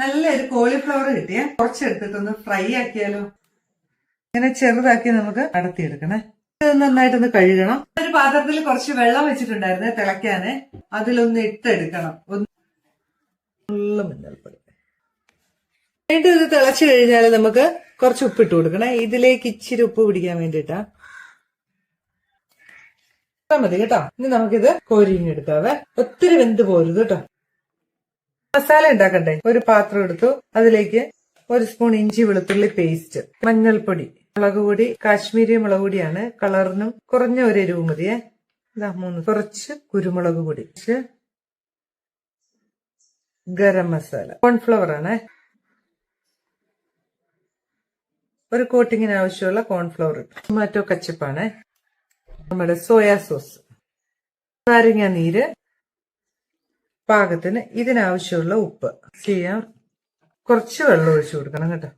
നല്ലൊരു കോളിഫ്ലവർ കിട്ടിയ കുറച്ചെടുത്തിട്ടൊന്ന് ഫ്രൈ ആക്കിയാലോ. ഇങ്ങനെ ചെറുതാക്കി നമുക്ക് അടത്തിയെടുക്കണേ. ഇത് നന്നായിട്ടൊന്ന് കഴുകണം. ഒരു പാത്രത്തിൽ കുറച്ച് വെള്ളം വെച്ചിട്ടുണ്ടായിരുന്നേ തിളയ്ക്കാന്. അതിലൊന്ന് ഇട്ടെടുക്കണം. മഞ്ഞൾപ്പൊടി. എന്നിട്ട് ഇത് തിളച്ചു കഴിഞ്ഞാൽ നമുക്ക് കുറച്ച് ഉപ്പിട്ട് കൊടുക്കണേ. ഇതിലേക്ക് ഇച്ചിരി ഉപ്പ് പിടിക്കാൻ വേണ്ടിട്ടാ മതി കേട്ടോ. ഇനി നമുക്കിത് കോരിഞ്ഞെടുക്കാവേ. ഒത്തിരി വെന്ത് പോരുത് കേട്ടോ. മസാല ഉണ്ടാക്കണ്ടേ. ഒരു പാത്രം എടുത്തു. അതിലേക്ക് 1 സ്പൂൺ ഇഞ്ചി വെളുത്തുള്ളി പേസ്റ്റ്, മഞ്ഞൾപ്പൊടി, മുളക് പൊടി, കാശ്മീരി മുളക് പൊടിയാണ്. കളറിനും കുറഞ്ഞ ഒരു എരിവ് മതിയേ. 3 കുറച്ച് കുരുമുളക് പൊടി, ഗരം മസാല, കോൺഫ്ലവർ ആണ്. ഒരു കോട്ടിങ്ങിന് ആവശ്യമുള്ള കോൺഫ്ലവർ, ടൊമാറ്റോ കച്ചപ്പാണ്, നമ്മുടെ സോയാ സോസ്, നാരങ്ങ നീര് പാകത്തിന്, ഇതിനാവശ്യമുള്ള ഉപ്പ് ചെയ്യാം. കുറച്ച് വെള്ളം ഒഴിച്ചു കൊടുക്കണം കേട്ടോ.